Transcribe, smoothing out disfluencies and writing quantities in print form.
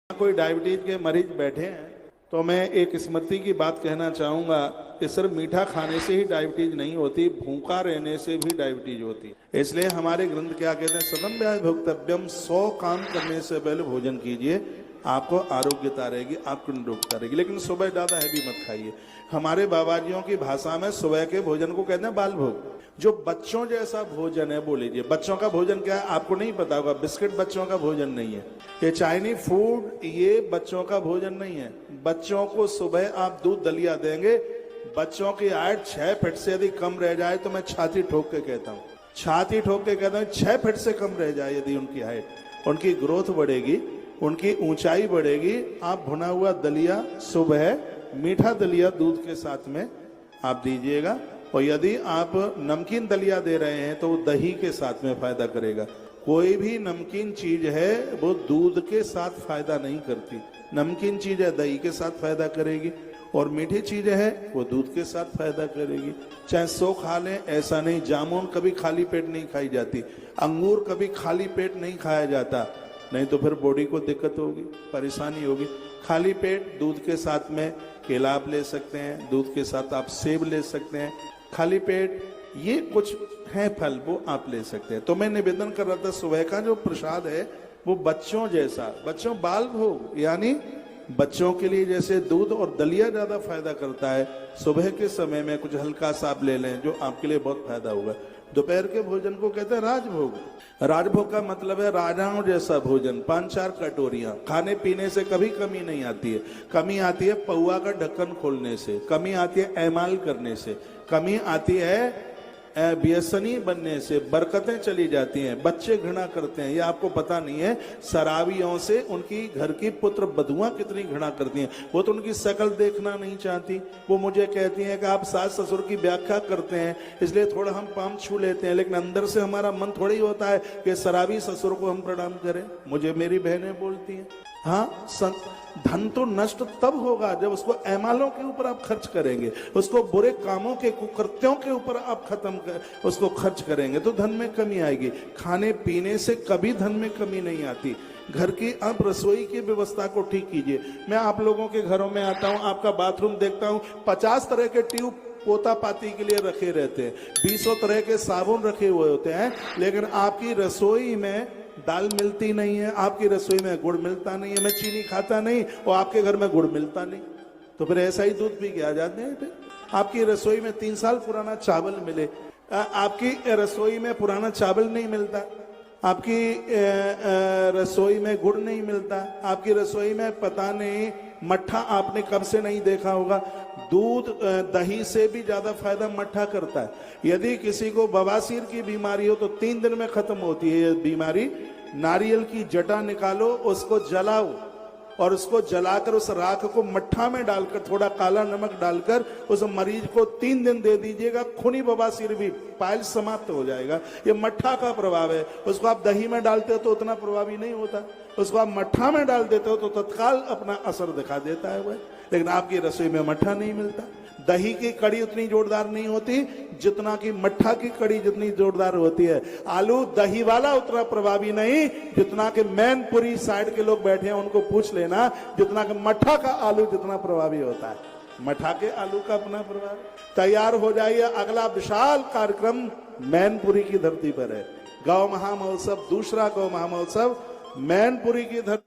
कोई डायबिटीज के मरीज बैठे हैं तो मैं एक स्मृति की बात कहना चाहूंगा कि सिर्फ मीठा खाने से ही डायबिटीज नहीं होती, भूखा रहने से भी डायबिटीज होती है। इसलिए हमारे ग्रंथ क्या कहते हैं, सदम व्याय भोक्तव्यम, 100 काम करने से पहले भोजन कीजिए, आपको आरोग्यता रहेगी, आपको निरोगता रहेगी। लेकिन सुबह ज्यादा हैवी मत खाइए। हमारे बाबाजियों की भाषा में सुबह के भोजन को कहते हैं बाल भोग। जो बच्चों जैसा भोजन है वो लीजिए। बच्चों का भोजन क्या है आपको नहीं पता होगा, बिस्किट बच्चों का भोजन नहीं है, ये चाइनीज फूड ये बच्चों का भोजन नहीं है। बच्चों को सुबह आप दूध दलिया देंगे, बच्चों की हाइट 6 फीट से यदि कम रह जाए तो मैं छाती ठोक के कहता हूँ, छाती ठोक के कहता हूँ 6 फीट से कम रह जाए यदि उनकी हाइट, उनकी ग्रोथ बढ़ेगी, उनकी ऊंचाई बढ़ेगी। आप भुना हुआ दलिया सुबह, मीठा दलिया दूध के साथ में आप दीजिएगा। और यदि आप नमकीन दलिया दे रहे हैं तो वो दही के साथ में फायदा करेगा। कोई भी नमकीन चीज है वो दूध के साथ फायदा नहीं करती। नमकीन चीज है दही के साथ फायदा करेगी, और मीठी चीज है वो दूध के साथ फायदा करेगी। चाहे 100 खा लें ऐसा नहीं। जामुन कभी खाली पेट नहीं खाई जाती, अंगूर कभी खाली पेट नहीं खाया जाता, नहीं तो फिर बॉडी को दिक्कत होगी, परेशानी होगी। खाली पेट दूध के साथ में केला आप ले सकते हैं, दूध के साथ आप सेब ले सकते हैं। खाली पेट ये कुछ है फल वो आप ले सकते हैं। तो मैं निवेदन कर रहा था, सुबह का जो प्रसाद है वो बच्चों जैसा, बच्चों बाल भोग, यानी बच्चों के लिए जैसे दूध और दलिया ज्यादा फायदा करता है, सुबह के समय में कुछ हल्का सा आप ले लें जो आपके लिए बहुत फायदा होगा। दोपहर के भोजन को कहते हैं राजभोग। राजभोग का मतलब है राजाओं जैसा भोजन, 5-4 कटोरियां। खाने पीने से कभी कमी नहीं आती है। कमी आती है पौआ का ढक्कन खोलने से, कमी आती है ऐमाल करने से, कमी आती है व्यसनी बनने से, बरकतें चली जाती हैं, बच्चे घृणा करते हैं। ये आपको पता नहीं है, शराबियों से उनकी घर की पुत्र बधुआं कितनी घृणा करती हैं। वो तो उनकी शक्ल देखना नहीं चाहती। वो मुझे कहती हैं कि आप सास ससुर की व्याख्या करते हैं इसलिए थोड़ा हम पाम छू लेते हैं, लेकिन अंदर से हमारा मन थोड़ी होता है कि शराबी ससुर को हम प्रणाम करें। मुझे मेरी बहनें बोलती हैं, हाँ धन तो नष्ट तब होगा जब उसको ऐमालों के ऊपर आप खर्च करेंगे, उसको बुरे कामों के कुकृत्यों के ऊपर आप उसको खर्च करेंगे तो धन में कमी आएगी। खाने पीने से कभी धन में कमी नहीं आती। घर की आप रसोई की व्यवस्था को ठीक कीजिए। मैं आप लोगों के घरों में आता हूँ, आपका बाथरूम देखता हूँ, 50 तरह के ट्यूब पोता पाती के लिए रखे रहते हैं, 20 तरह के साबुन रखे हुए होते हैं, लेकिन आपकी रसोई में दाल मिलती नहीं है, आपकी रसोई में गुड़ मिलता नहीं है। मैं चीनी खाता नहीं और आपके घर में गुड़ मिलता नहीं, तो फिर ऐसा ही दूध पी के आ जाते हैं। फिर आपकी रसोई में 3 साल पुराना चावल मिले, आपकी रसोई में पुराना चावल नहीं मिलता, आपकी रसोई में गुड़ नहीं मिलता, आपकी रसोई में पता नहीं मट्ठा आपने कब से नहीं देखा होगा। दूध दही से भी ज्यादा फायदा मट्ठा करता है। यदि किसी को बवासीर की बीमारी हो तो 3 दिन में खत्म होती है ये बीमारी। नारियल की जटा निकालो, उसको जलाओ और उसको जलाकर उस राख को मट्ठा में डालकर थोड़ा काला नमक डालकर उस मरीज को 3 दिन दे दीजिएगा, खूनी बवासीर भी पायल समाप्त हो जाएगा। ये मट्ठा का प्रभाव है। उसको आप दही में डालते हो तो उतना प्रभावी नहीं होता, उसको आप मट्ठा में डाल देते हो तो तत्काल अपना असर दिखा देता है वह। लेकिन आपकी रसोई में मट्ठा नहीं मिलता। दही की कड़ी उतनी जोरदार नहीं होती जितना कि मट्ठा की कड़ी जितनी जोरदार होती है। आलू दही वाला उतना प्रभावी नहीं जितना कि मैनपुरी साइड के लोग बैठे हैं उनको पूछ लेना, जितना कि मट्ठा का आलू जितना प्रभावी होता है। मट्ठा के आलू का अपना प्रभाव। तैयार हो जाइए, अगला विशाल कार्यक्रम मैनपुरी की धरती पर है। गौ महामहोत्सव, दूसरा गौ महामहोत्सव मैनपुरी की धरती